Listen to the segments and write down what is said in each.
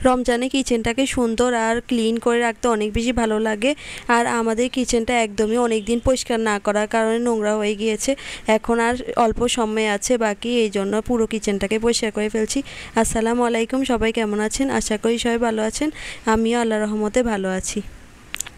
রমজানে কিচেনটাকে সুন্দর আর ক্লিন করে রাখতে অনেক বেশি ভালো লাগে। আর আমাদের কিচেনটা একদমই অনেক দিন পরিষ্কার না করার কারণে নোংরা হয়ে গিয়েছে। এখন আর অল্প সময় আছে বাকি, এই জন্য পুরো কিচেনটাকে পরিষ্কার করে ফেলছি। আসসালামু আলাইকুম, সবাই কেমন আছেন? আশা করি সবাই ভালো আছেন। আমিও আল্লাহর রহমতে ভালো আছি।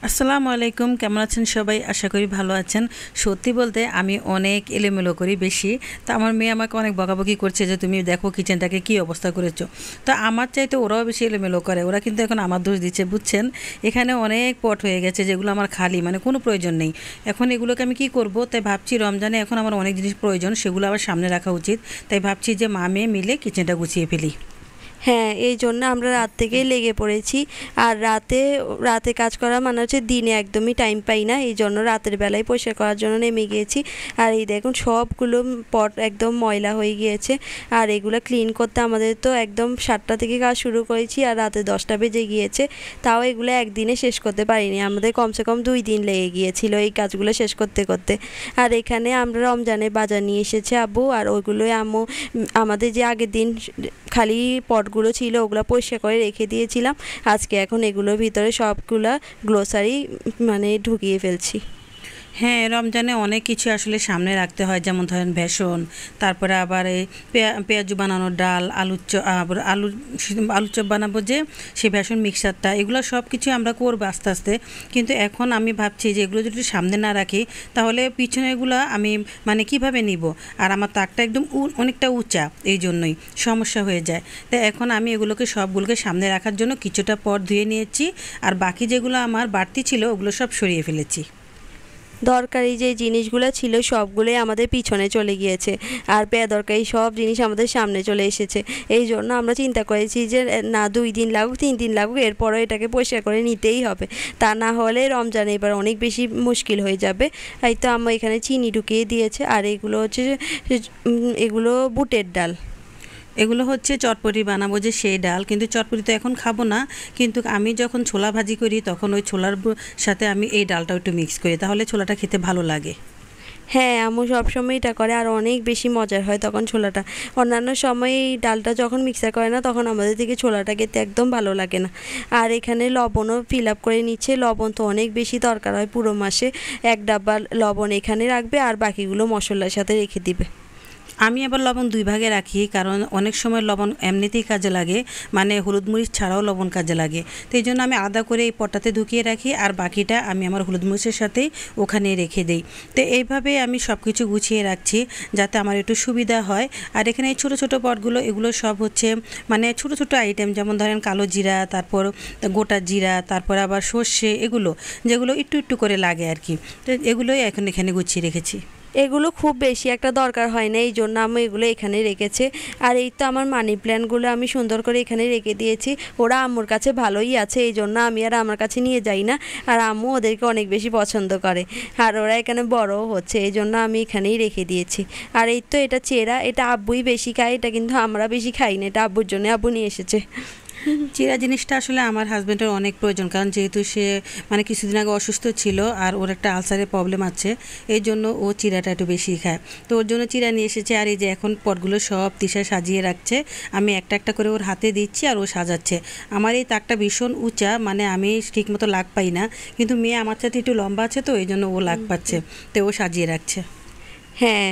আসসালামু আলাইকুম, কেমন আছেন সবাই? আশা করি ভালো আছেন। সত্যি বলতে আমি অনেক এলোমেলো করি বেশি। তো আমার মেয়ে আমাকে অনেক বকাবকি করছে যে তুমি দেখো কিচেনটাকে কী অবস্থা করেছো। তো আমার চাইতে ওরাও বেশি এলোমেলো করে, ওরা কিন্তু এখন আমার দোষ দিচ্ছে, বুঝছেন। এখানে অনেক পট হয়ে গেছে যেগুলো আমার খালি, মানে কোনো প্রয়োজন নেই। এখন এগুলোকে আমি কি করব, তাই ভাবছি রমজানে এখন আমার অনেক জিনিস প্রয়োজন, সেগুলো আবার সামনে রাখা উচিত। তাই ভাবছি যে মা মেয়ে মিলে কিচেনটা গুছিয়ে ফেলি। হ্যাঁ, এই জন্য আমরা রাত থেকেই লেগে পড়েছি। আর রাতে কাজ করা মানে হচ্ছে দিনে একদমই টাইম পাই না, এই জন্য রাতের বেলায় পরিষ্কার করার জন্য নেমে গিয়েছি। আর এই দেখুন সবগুলো পট একদম ময়লা হয়ে গিয়েছে। আর এগুলো ক্লিন করতে আমাদের তো একদম 7টা থেকে কাজ শুরু করেছি আর রাতে 10টা বেজে গিয়েছে। তাও এগুলো একদিনে শেষ করতে পারিনি, আমাদের কমসে কম 2 দিন লেগে গিয়েছিল এই কাজগুলো শেষ করতে করতে। আর এখানে আমরা রমজানের বাজার নিয়ে এসেছে আব্বু, আর ওইগুলোই আম্মু আমাদের যে আগের দিন খালি পটগুলো ছিল ওগুলো পরিষ্কার করে রেখে দিয়েছিলাম। আজকে এখন এগুলোর ভিতরে সবগুলা গ্লোসারি মানে ঢুকিয়ে ফেলছি। হ্যাঁ, রমজানে অনেক কিছু আসলে সামনে রাখতে হয়, যেমন ধরেন বেসন, তারপরে আবার এই পেঁয়াজু বানানোর ডাল, আবার আলুর চপ বানাবো যে সেই বেসন মিক্সারটা, এগুলো সব কিছু আমরা করবো আস্তে আস্তে। কিন্তু এখন আমি ভাবছি যে এগুলো যদি সামনে না রাখি তাহলে পিছনে এগুলো আমি মানে কিভাবে নিব। আর আমার তাকটা একদম অনেকটা উঁচা, এই জন্যই সমস্যা হয়ে যায়। তাই এখন আমি এগুলোকে সবগুলোকে সামনে রাখার জন্য কিছুটা পট ধুয়ে নিয়েছি, আর বাকি যেগুলো আমার বাড়তি ছিল ওগুলো সব সরিয়ে ফেলেছি। দরকারি যে জিনিসগুলো ছিল সবগুলোই আমাদের পিছনে চলে গিয়েছে, আর বেদরকারি সব জিনিস আমাদের সামনে চলে এসেছে। এই জন্য আমরা চিন্তা করেছি যে না, 2 দিন লাগুক 3 দিন লাগুক, এরপরও এটাকে পরিষ্কার করে নিতেই হবে। তা না হলে রমজানে এবার অনেক বেশি মুশকিল হয়ে যাবে। তাই তো আমরা এখানে চিনি ঢুকিয়ে দিয়েছে। আর এগুলো হচ্ছে এগুলো বুটের ডাল। এগুলো হচ্ছে চটপটি বানাবো যে সেই ডাল, কিন্তু চটপটি তো এখন খাবো না। কিন্তু আমি যখন ছোলা ভাজি করি তখন ওই ছোলার সাথে আমি এই ডালটাও একটু মিক্স করি, তাহলে ছোলাটা খেতে ভালো লাগে। হ্যাঁ, আম্মু সবসময় এটা করে আর অনেক বেশি মজার হয় তখন ছোলাটা। অন্যান্য সময় এই ডালটা যখন মিক্সার করে না তখন আমাদের থেকে ছোলাটা খেতে একদম ভালো লাগে না। আর এখানে লবণও ফিল আপ করে নিচ্ছে। লবণ তো অনেক বেশি দরকার হয় পুরো মাসে। 1 ডাব্বা লবণ এখানে রাখবে আর বাকিগুলো মশলার সাথে রেখে দিবে। আমি আবার লবণ 2 ভাগে রাখি, কারণ অনেক সময় লবণ এমনিতেই কাজে লাগে, মানে হলুদ মরিচ ছাড়াও লবণ কাজে লাগে। তো এই জন্য আমি আলাদা করে এই পটটাতে ঢুকিয়ে রাখি, আর বাকিটা আমি আমার হলুদ মরিচের সাথেই ওখানে রেখে দিই। তো এইভাবে আমি সব কিছু গুছিয়ে রাখছি যাতে আমার একটু সুবিধা হয়। আর এখানে এই ছোটো ছোটো পটগুলো, এগুলো সব হচ্ছে মানে ছোটো ছোটো আইটেম, যেমন ধরেন কালো জিরা, তারপর গোটা জিরা, তারপর আবার সর্ষে, এগুলো যেগুলো একটু একটু করে লাগে আর কি। তো এগুলোই এখন এখানে গুছিয়ে রেখেছি। এগুলো খুব বেশি একটা দরকার হয় না, এই জন্য আমি এগুলো এখানে রেখেছে। আর এই তো আমার মানি প্ল্যান্টগুলো আমি সুন্দর করে এখানে রেখে দিয়েছি। ওরা আম্মুর কাছে ভালোই আছে, এই জন্য আমি আর আমার কাছে নিয়ে যাই না। আর আম্মু ওদেরকে অনেক বেশি পছন্দ করে, আর ওরা এখানে বড়ও হচ্ছে, এই জন্য আমি এখানেই রেখে দিয়েছি। আর এই তো এটা চেরা, এটা আব্বুই বেশি খায়, এটা কিন্তু আমরা বেশি খাই না, এটা আব্বুর জন্য আব্বু নিয়ে এসেছে। চিরা জিনিসটা আসলে আমার হাজব্যান্ডের অনেক প্রয়োজন, কারণ যেহেতু সে মানে কিছুদিন আগে অসুস্থ ছিল আর ওর একটা আলসারের প্রবলেম আছে, এই জন্য ও চিরাটা একটু বেশি খায়। তো ওর জন্য চিরা নিয়ে এসেছে। আর এই যে এখন পটগুলো সব তিশা সাজিয়ে রাখছে, আমি একটা একটা করে ওর হাতে দিচ্ছি আর ও সাজাচ্ছে। আমার এই তাকটা ভীষণ উঁচা, মানে আমি ঠিকমতো লাগ পাই না, কিন্তু মেয়ে আমার সাথে একটু লম্বা আছে তো এই জন্য ও লাগ পাচ্ছে, তো ও সাজিয়ে রাখছে। হ্যাঁ,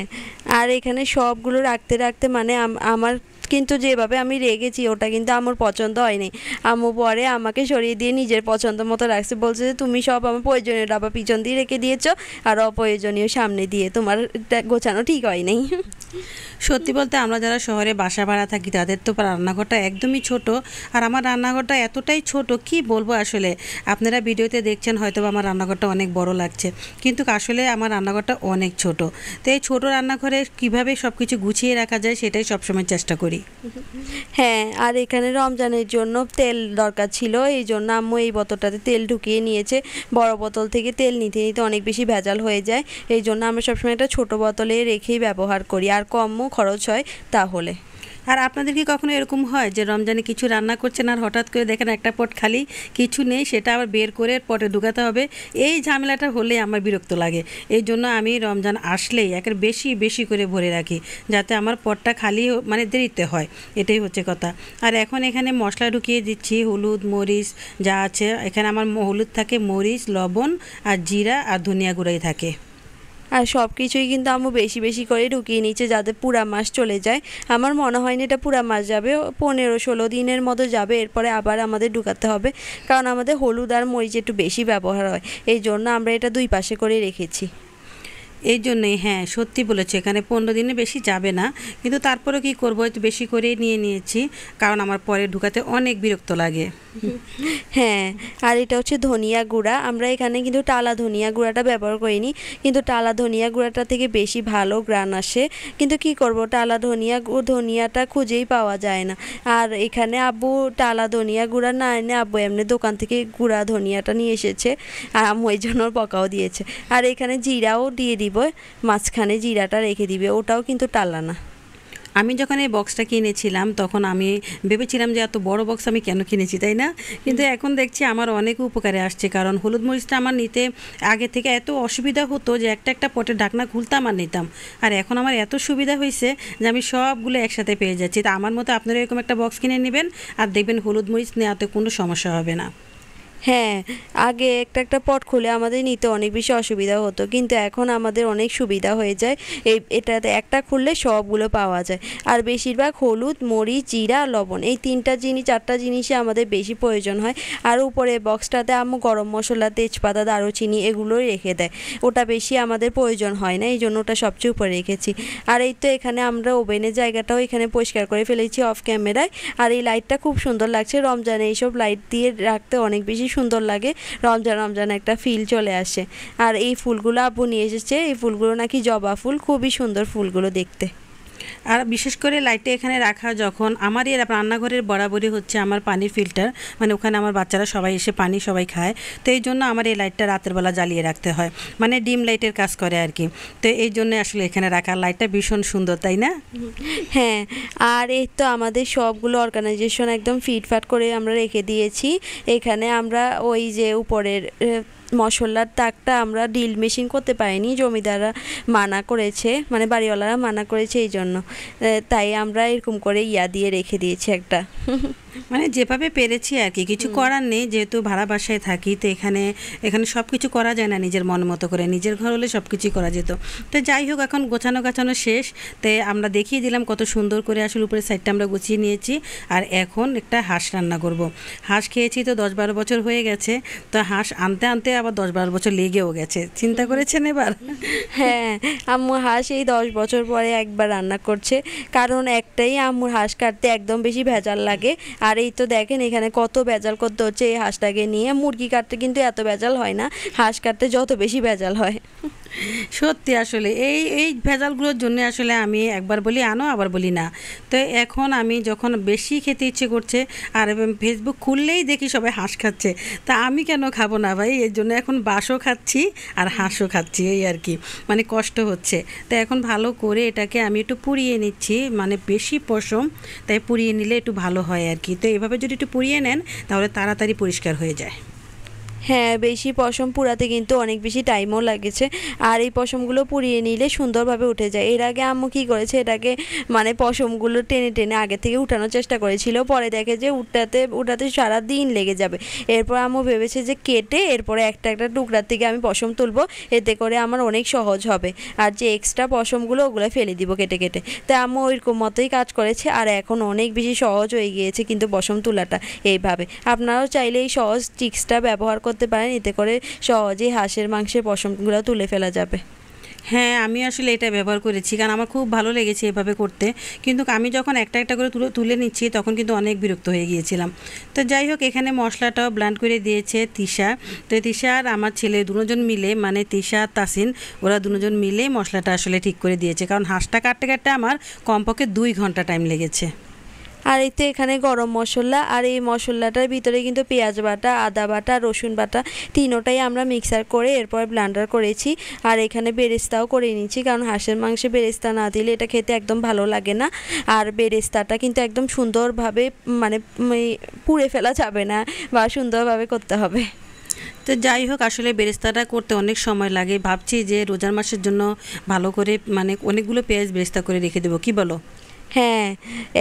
আর এখানে সবগুলো রাখতে রাখতে মানে আমার কিন্তু যেভাবে আমি রেখেছি ওটা কিন্তু আমার পছন্দ হয়নি। আম্মু পরে আমাকে সরিয়ে দিয়ে নিজের পছন্দ মতো রাখছে, বলছে যে তুমি সব আমার প্রয়োজনীয় ডাবা পিছন দিয়ে রেখে দিয়েছো আর অপ্রয়োজনীয় সামনে দিয়ে, তোমার গোছানো ঠিক হয় নাই। সত্যি বলতে আমরা যারা শহরে বাসা ভাড়া থাকি তাদের তো রান্নাঘরটা একদমই ছোট, আর আমার রান্নাঘরটা এতটাই ছোট কি বলবো আসলে। আপনারা ভিডিওতে দেখছেন হয়তো আমার রান্নাঘরটা অনেক বড় লাগছে, কিন্তু আসলে আমার রান্নাঘরটা অনেক ছোট। তো এই ছোটো রান্নাঘরে কিভাবে সব কিছু গুছিয়ে রাখা যায় সেটাই সবসময় চেষ্টা করি। হ্যাঁ, আর এখানে রমজানের জন্য তেল দরকার ছিল, এই জন্য আম্মু এই বোতলটাতে তেল ঢুকিয়ে নিয়েছে। বড় বোতল থেকে তেল নিতে নিতে অনেক বেশি ভেজাল হয়ে যায়, এই জন্য আমরা সবসময় একটা ছোটো বোতলে রেখেই ব্যবহার করি, আর কমও খরচ হয় তাহলে। আর আপনাদের কি কখনো এরকম হয় যে রমজানে কিছু রান্না করছেন আর হঠাৎ করে দেখেন একটা পট খালি, কিছু নেই, সেটা আবার বের করে পটে ঢুকাতে হবে? এই ঝামেলাটা হলে আমার বিরক্ত লাগে। এই জন্য আমি রমজান আসলেই একের বেশি বেশি করে ভরে রাখি, যাতে আমার পটটা খালি মানে দেরিতে হয়, এটাই হচ্ছে কথা। আর এখন এখানে মশলা ঢুকিয়ে দিচ্ছি, হলুদ মরিচ যা আছে এখানে আমার হলুদ থাকে, মরিচ লবণ আর জিরা আর ধনিয়া গুঁড়াই থাকে। আর সব কিছুই কিন্তু আম্মু বেশি বেশি করে ঢুকিয়ে নিচ্ছে যাতে পুরা মাস চলে যায়। আমার মনে হয় না এটা পুরা মাস যাবে, 15-16 দিনের মতো যাবে, এরপরে আবার আমাদের ঢুকাতে হবে, কারণ আমাদের হলুদ আর মরিচ একটু বেশি ব্যবহার হয়, এই জন্য আমরা এটা 2 পাশে করে রেখেছি। এই জন্যই, হ্যাঁ সত্যি বলেছে, এখানে 15 দিনে বেশি যাবে না, কিন্তু তারপরেও কি করবো, একটু বেশি করেই নিয়ে নিয়েছি, কারণ আমার পরে ঢুকাতে অনেক বিরক্ত লাগে। হ্যাঁ, আর এটা হচ্ছে ধনিয়া গুঁড়া। আমরা এখানে কিন্তু টালা ধনিয়া গুঁড়াটা ব্যবহার করিনি, কিন্তু টালা ধনিয়া গুঁড়াটা থেকে বেশি ভালো গ্রান আসে। কিন্তু কি করব, টালা ধনিয়াটা খুঁজেই পাওয়া যায় না। আর এখানে আব্বু টালা ধনিয়া গুঁড়া না এনে আব্বু এমনি দোকান থেকে গুঁড়া ধনিয়াটা নিয়ে এসেছে, আর আম্মু এই জন্য পকাও দিয়েছে। আর এখানে জিরাও দিয়ে দিব, মাঝখানে জিরাটা রেখে দিবে, ওটাও কিন্তু টালা না। আমি যখন এই বক্সটা কিনেছিলাম তখন আমি ভেবেছিলাম যে এত বড় বক্স আমি কেন কিনেছি, তাই না? কিন্তু এখন দেখছি আমার অনেক উপকারে আসছে, কারণ হলুদ মরিচটা আমার নিতে আগে থেকে এত অসুবিধা হতো যে একটা একটা পটের ঢাকনা খুলতাম আর নিতাম, আর এখন আমার এত সুবিধা হয়েছে যে আমি সবগুলো একসাথে পেয়ে যাচ্ছি। তা আমার মতো আপনারা এরকম একটা বক্স কিনে নেবেন, আর দেখবেন হলুদ মরিচ নেওয়াতে কোনো সমস্যা হবে না। হ্যাঁ, আগে একটা একটা পট খুলে আমাদের নিতে অনেক বেশি অসুবিধা হতো, কিন্তু এখন আমাদের অনেক সুবিধা হয়ে যায়। এটাতে একটা খুললে সবগুলো পাওয়া যায়। আর বেশিরভাগ হলুদ মরিচ জিরা লবণ এই 4টা জিনিসই আমাদের বেশি প্রয়োজন হয়। আর উপরে বক্সটাতে আম্মু গরম মশলা তেজপাতা দারুচিনি এগুলোই রেখে দেয়, ওটা বেশি আমাদের প্রয়োজন হয় না, এই জন্য ওটা সবচেয়ে উপরে রেখেছি। আর এই তো এখানে আমরা ওভেনের জায়গাটাও এখানে পরিষ্কার করে ফেলেছি অফ ক্যামেরায়। আর এই লাইটটা খুব সুন্দর লাগছে, রমজানে এইসব লাইট দিয়ে রাখতে অনেক বেশি সুন্দর লাগে, রমজান একটা ফিল চলে আসে। আর এই ফুলগুলো আব্বু নিয়ে এসেছে, এই ফুলগুলো নাকি জবা ফুল, খুবই সুন্দর ফুলগুলো দেখতে। আর বিশেষ করে লাইটটা এখানে রাখা, যখন আমার এই রান্নাঘরের বরাবরই হচ্ছে আমার পানির ফিল্টার, মানে ওখানে আমার বাচ্চারা সবাই এসে পানি সবাই খায়, তো এই জন্য আমার এই লাইটটা রাতের বেলা জ্বালিয়ে রাখতে হয়, মানে ডিম লাইটের কাজ করে আর কি। তো এই জন্য আসলে এখানে রাখা লাইটটা ভীষণ সুন্দর, তাই না? হ্যাঁ, আর এই তো আমাদের সবগুলো অর্গানাইজেশন একদম ফিটফাট করে আমরা রেখে দিয়েছি। এখানে আমরা ওই যে উপরের মশলার তাকটা আমরা ড্রিল মেশিন করতে পারিনি, জমিদাররা মানা করেছে, মানে বাড়িওয়ালারা মানা করেছে, এই জন্য তাই আমরা এরকম করে দিয়ে রেখে দিয়েছি একটা। মানে যেভাবে পেরেছি আর কি, কিছু করার নেই, যেহেতু ভাড়া বাসায় থাকি, তো এখানে সব কিছু করা যায় না নিজের মন মতো করে, নিজের ঘর হলে সব কিছুই করা যেত। তো যাই হোক, এখন গোছানো শেষ, তাই আমরা দেখিয়ে দিলাম কত সুন্দর করে আসলে উপরের সাইডটা আমরা গুছিয়ে নিয়েছি। আর এখন একটা হাঁস রান্না করব। হাঁস খেয়েছি তো 10-12 বছর হয়ে গেছে, তো হাঁস আনতে আনতে আবার 10-12 বছর লেগেও গেছে, চিন্তা করেছেন এবার? হ্যাঁ, আম্মু হাঁস এই 10 বছর পরে একবার রান্না করছে, কারণ একটাই আম্মুর হাঁস কাটতে একদম বেশি ভেজাল লাগে। আর এই তো দেখেন এখানে কত ভেজাল করতে হচ্ছে এই হাঁসটাকে নিয়ে। মুরগি কাটতে কিন্তু এত ভেজাল হয় না, হাঁস কাটতে যত বেশি ভেজাল হয়। সত্যি আসলে এই ভেজালগুলোর জন্য আসলে আমি একবার বলি আনো, আবার বলি না। তো এখন আমি যখন বেশি খেতে ইচ্ছে করছে, আর ফেসবুক খুললেই দেখি সবাই হাঁস খাচ্ছে, তা আমি কেন খাবো না ভাই? এর জন্য এখন বাসও খাচ্ছি আর হাঁসও খাচ্ছি, এই আর কি, মানে কষ্ট হচ্ছে। তো এখন ভালো করে এটাকে আমি একটু পুড়িয়ে নিচ্ছি, মানে বেশি পশম, তাই পুড়িয়ে নিলে একটু ভালো হয় আর কি। তো এভাবে যদি একটু পুড়িয়ে নেন তাহলে তাড়াতাড়ি পরিষ্কার হয়ে যায়। হ্যাঁ, বেশি পশম পুড়াতে কিন্তু অনেক বেশি টাইমও লাগেছে, আর এই পশমগুলো পুড়িয়ে নিলে সুন্দরভাবে উঠে যায়। এর আগে আম্মু কী করেছে, এটাকে মানে পশমগুলো টেনে টেনে আগে থেকে উঠানোর চেষ্টা করেছিল, পরে দেখে যে উঠাতে সারা দিন লেগে যাবে। এরপর আম্মু ভেবেছে যে কেটে এরপরে একটা একটা টুকরার থেকে আমি পশম তুলবো, এতে করে আমার অনেক সহজ হবে, আর যে এক্সট্রা পশমগুলো ওগুলো ফেলে দিব কেটে কেটে। তাই আম্মু ওইরকম মতোই কাজ করেছে, আর এখন অনেক বেশি সহজ হয়ে গিয়েছে কিন্তু পশম তোলাটা এইভাবে। আপনারাও চাইলে এই সহজ ট্রিক্সটা ব্যবহার করতে পারেন, এতে করে সহজেই হাঁসের মাংসের পশমগুলো তুলে ফেলা যাবে। হ্যাঁ, আমি আসলে এটা ব্যবহার করেছি, কারণ আমার খুব ভালো লেগেছে এভাবে করতে, কিন্তু আমি যখন একটা একটা করে তুলে নিচ্ছি তখন কিন্তু অনেক বিরক্ত হয়ে গিয়েছিলাম। তো যাই হোক, এখানে মশলাটাও ব্লেন্ড করে দিয়েছে তিশা। তো তিশা আর আমার ছেলে দুজন মিলে, মানে তিশা তাসিন, ওরা দুজন মিলে মশলাটা আসলে ঠিক করে দিয়েছে, কারণ হাঁসটা কাটতে কাটতে আমার কমপক্ষে 2 ঘন্টা টাইম লেগেছে। আর এই তো এখানে গরম মশলা, আর এই মশলাটার ভিতরে কিন্তু পেঁয়াজ বাটা, আদা বাটা, রসুন বাটা তিনোটাই আমরা মিক্সার করে এরপর ব্লেন্ডার করেছি। আর এখানে বেরেস্তাও করে নিচ্ছি, কারণ হাঁসের মাংসে বেরেস্তা না দিলে এটা খেতে একদম ভালো লাগে না। আর বেরেস্তাটা কিন্তু একদম সুন্দরভাবে মানে পুড়ে ফেলা যাবে না, বা সুন্দরভাবে করতে হবে। তো যাই হোক, আসলে বেরেস্তাটা করতে অনেক সময় লাগে। ভাবছি যে রোজার মাসের জন্য ভালো করে মানে অনেকগুলো পেঁয়াজ বেরেস্তা করে রেখে দেবো, কি বলো? হ্যাঁ,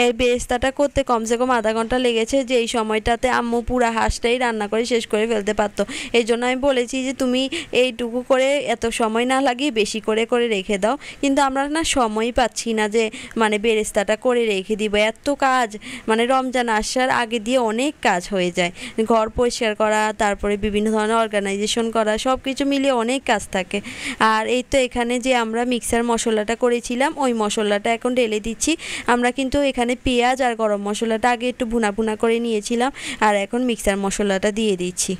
এই বেরেস্তাটা করতে কমসে কম আধা ঘন্টা লেগেছে, যে এই সময়টাতে আম্মু পুরা হাঁসটাই রান্না করে শেষ করে ফেলতে পারতো। এই জন্য আমি বলেছি যে তুমি এইটুকু করে এত সময় না লাগিয়ে বেশি করে করে রেখে দাও, কিন্তু আমরা না সময়ই পাচ্ছি না যে মানে বেরেস্তাটা করে রেখে দিব। এত কাজ, মানে রমজান আসার আগে দিয়ে অনেক কাজ হয়ে যায়, ঘর পরিষ্কার করা, তারপরে বিভিন্ন ধরনের অর্গানাইজেশন করা, সব কিছু মিলিয়ে অনেক কাজ থাকে। আর এই তো এখানে যে আমরা মিক্সার মশলাটা করেছিলাম ওই মশলাটা এখন ঢেলে দিচ্ছি। আমরা কিন্তু এখানে পেঁয়াজ আর গরম মশলাটা আগে একটু ভুনা ভুনা করে নিয়েছিলাম, আর এখন মিক্সার মশলাটা দিয়ে দিচ্ছি।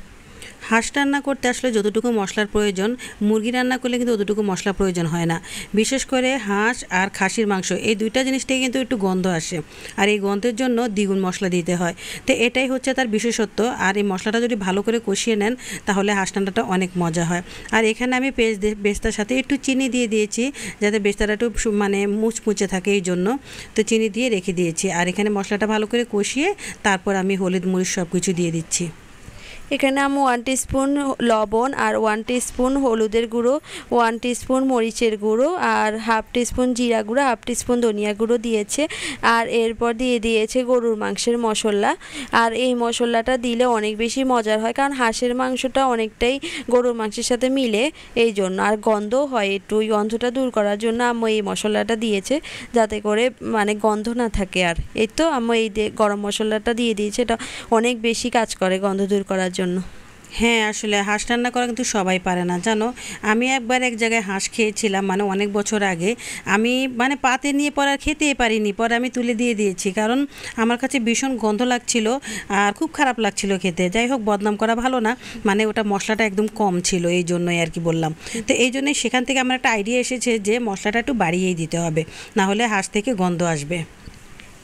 হাঁস রান্না করতে আসলে যতটুকু মশলার প্রয়োজন, মুরগি রান্না করলে কিন্তু অতটুকু মশলা প্রয়োজন হয় না। বিশেষ করে হাঁস আর খাসির মাংস, এই দুইটা জিনিস থেকে কিন্তু একটু গন্ধ আসে, আর এই গন্ধের জন্য দ্বিগুণ মশলা দিতে হয়। তো এটাই হচ্ছে তার বিশেষত্ব। আর এই মশলাটা যদি ভালো করে কষিয়ে নেন তাহলে হাঁস রান্নাটা অনেক মজা হয়। আর এখানে আমি বেস্তার সাথে একটু চিনি দিয়ে দিয়েছি, যাতে বেস্তাটা একটু মানে মুচমুচে থাকে, এই জন্য তো চিনি দিয়ে রেখে দিয়েছি। আর এখানে মশলাটা ভালো করে কষিয়ে তারপর আমি হলুদ মরিচ সব কিছু দিয়ে দিচ্ছি। এখানে আমি 1 টিস্পুন লবণ আর 1 টিস্পুন হলুদের গুঁড়ো, 1 টিস্পুন মরিচের গুঁড়ো, আর হাফ টিস্পুন জিরা গুঁড়ো, হাফ টিস্পুন ধনিয়া গুঁড়ো দিয়েছে। আর এরপর দিয়ে দিয়েছে গরুর মাংসের মশলা। আর এই মশলাটা দিলে অনেক বেশি মজার হয়, কারণ হাঁসের মাংসটা অনেকটাই গরুর মাংসের সাথে মিলে, এই জন্য। আর গন্ধও হয় একটু, ওই গন্ধটা দূর করার জন্য আম্মু এই মশলাটা দিয়েছে, যাতে করে মানে গন্ধ না থাকে। আর এই তো আম্মু এই গরম মশলাটা দিয়ে দিয়েছে, এটা অনেক বেশি কাজ করে গন্ধ দূর করার জন্য। হ্যাঁ, আসলে হাঁস রান্না করা কিন্তু সবাই পারে না, জানো। আমি একবার এক জায়গায় হাঁস খেয়েছিলাম, মানে অনেক বছর আগে। আমি মানে পাতে নিয়ে পরে আর খেতেই পারিনি, পরে আমি তুলে দিয়ে দিয়েছি, কারণ আমার কাছে ভীষণ গন্ধ লাগছিল আর খুব খারাপ লাগছিল খেতে। যাই হোক, বদনাম করা ভালো না, মানে ওটা মশলাটা একদম কম ছিল, এই জন্যই আর কি বললাম। তো এই জন্যই সেখান থেকে আমার একটা আইডিয়া এসেছে যে মশলাটা একটু বাড়িয়েই দিতে হবে, না হলে হাঁস থেকে গন্ধ আসবে।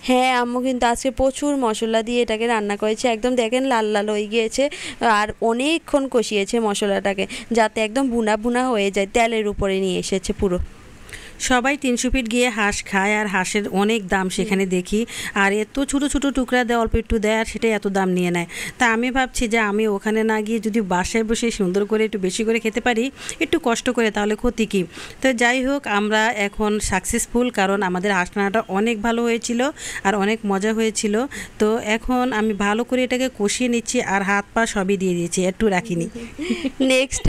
হ্যাঁ, আম্মু কিন্তু আজকে প্রচুর মশলা দিয়ে এটাকে রান্না করেছে, একদম দেখেন লাল লাল হয়ে গিয়েছে। আর অনেকক্ষণ কষিয়েছে মশলাটাকে, যাতে একদম ভুনা ভুনা হয়ে যায়, তেলের উপরে নিয়ে এসেছে পুরো। সবাই 300 ফিট গিয়ে হাঁস খায়, আর হাঁসের অনেক দাম সেখানে দেখি। আর এত ছোটো ছোটো টুকরা দেয়, অল্প একটু দেয়, আর সেটাই এত দাম নিয়ে নেয়। তা আমি ভাবছি যে আমি ওখানে না গিয়ে যদি বাসায় বসে সুন্দর করে একটু বেশি করে খেতে পারি, একটু কষ্ট করে, তাহলে ক্ষতি কী। তো যাই হোক, আমরা এখন সাকসেসফুল, কারণ আমাদের হাঁস রান্নাটা অনেক ভালো হয়েছিল আর অনেক মজা হয়েছিল। তো এখন আমি ভালো করে এটাকে কষিয়ে নিচ্ছি, আর হাত পা সবই দিয়ে দিয়েছি, একটু রাখিনি। নেক্সট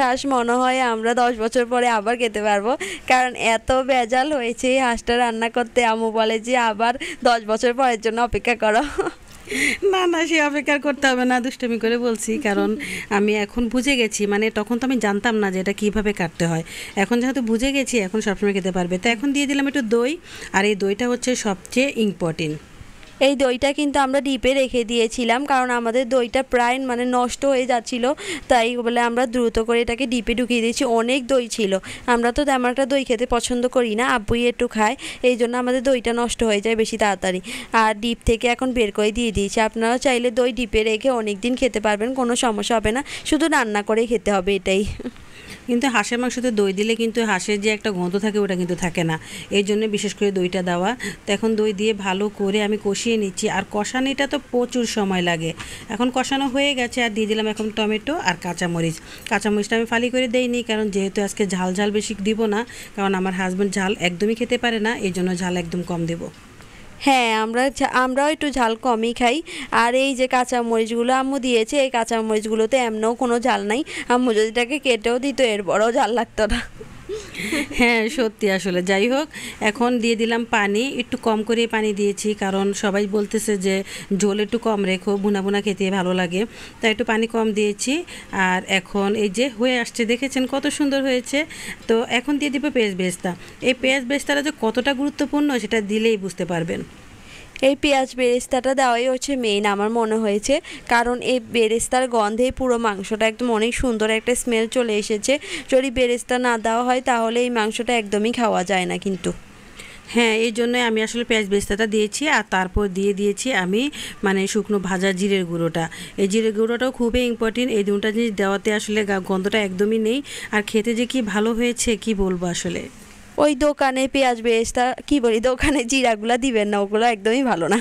হাঁস মনে হয় আমরা 10 বছর পরে আবার খেতে পারবো, কারণ এত ভেজাল হয়েছে এই হাঁসটা রান্না করতে। আম্মু বলে যে আবার 10 বছর পরের জন্য অপেক্ষা করো। না না, সে অপেক্ষা করতে হবে না, দুষ্টুমি করে বলছি, কারণ আমি এখন বুঝে গেছি। মানে তখন তো আমি জানতাম না যে এটা কীভাবে কাটতে হয়, এখন যেহেতু বুঝে গেছি এখন সবসময় খেতে পারবে। তো এখন দিয়ে দিলাম একটু দই, আর এই দইটা হচ্ছে সবচেয়ে ইম্পর্টেন্ট। এই দইটা কিন্তু আমরা ডিপে রেখে দিয়েছিলাম, কারণ আমাদের দইটা প্রায় মানে নষ্ট হয়ে যাচ্ছিল, তাই বলে আমরা দ্রুত করে এটাকে ডিপে ঢুকিয়ে দিয়েছি। অনেক দই ছিল, আমরা তো তেমন একটা দই খেতে পছন্দ করি না, আব্বুই একটু খায়, এই জন্য আমাদের দইটা নষ্ট হয়ে যায় বেশি তাড়াতাড়ি। আর ডিপ থেকে এখন বের করে দিয়ে দিয়েছি। আপনারা চাইলে দই ডিপে রেখে অনেক দিন খেতে পারবেন, কোনো সমস্যা হবে না, শুধু রান্না করে খেতে হবে, এটাই। কিন্তু হাঁসের মাংসতে দই দিলে কিন্তু হাঁসের যে একটা গন্ধ থাকে ওটা কিন্তু থাকে না, এই জন্য বিশেষ করে দইটা দেওয়া। তো এখন দই দিয়ে ভালো করে আমি কষিয়ে নিচ্ছি, আর কষানিটা তো প্রচুর সময় লাগে। এখন কষানো হয়ে গেছে, আর দিয়ে দিলাম এখন টমেটো আর কাঁচামরিচ। কাঁচামরিচটা আমি ফালি করে দেইনি, কারণ যেহেতু আজকে ঝাল ঝাল বেশি দিব না, কারণ আমার হাজব্যান্ড ঝাল একদমই খেতে পারে না, এই জন্য ঝাল একদম কম দেবো। হ্যাঁ, আমরাও একটু ঝাল কমই খাই। আর এই যে কাঁচামরিচগুলো আম্মু দিয়েছে, এই কাঁচামরিচগুলোতে এমনও কোনো ঝাল নাই, আম্মু যদি এটাকে কেটেও দিত এর বড়ও ঝাল লাগতো না। হ্যাঁ সত্যি, আসলে যাই হোক, এখন দিয়ে দিলাম পানি, একটু কম করে পানি দিয়েছি, কারণ সবাই বলতেছে যে ঝোল একটু কম রেখো, ভুনা ভুনা খেতে ভালো লাগে, তাই একটু পানি কম দিয়েছি। আর এখন এই যে হয়ে আসছে, দেখেছেন কত সুন্দর হয়েছে। তো এখন দিয়ে দিব পেঁয়াজ বেরেস্তা। এই পেঁয়াজ বেরেস্তাটা যে কতটা গুরুত্বপূর্ণ সেটা দিলেই বুঝতে পারবেন। এই পেঁয়াজ বেরেস্তাটা দেওয়াই হচ্ছে মেইন আমার মনে হয়েছে, কারণ এই বেরেস্তার গন্ধেই পুরো মাংসটা একদম অনেক সুন্দর একটা স্মেল চলে এসেছে। যদি বেরেস্তা না দেওয়া হয় তাহলে এই মাংসটা একদমই খাওয়া যায় না কিন্তু। হ্যাঁ, এই জন্যই আমি আসলে পেঁয়াজ বেরেস্তাটা দিয়েছি আর তারপর দিয়ে দিয়েছি আমি মানে শুকনো ভাজা জিরের গুঁড়োটা। এই জিরের গুঁড়োটাও খুবই ইম্পর্টেন্ট, এই দুটো জিনিস দেওয়াতে আসলে গন্ধটা একদমই নেই। আর খেতে যে কি ভালো হয়েছে কি বলবো আসলে। ওই দোকানে পেঁয়াজ বেরেস্তা কি বলি, দোকানে জিরাগুলা দিবেন না, ওগুলো একদমই ভালো না।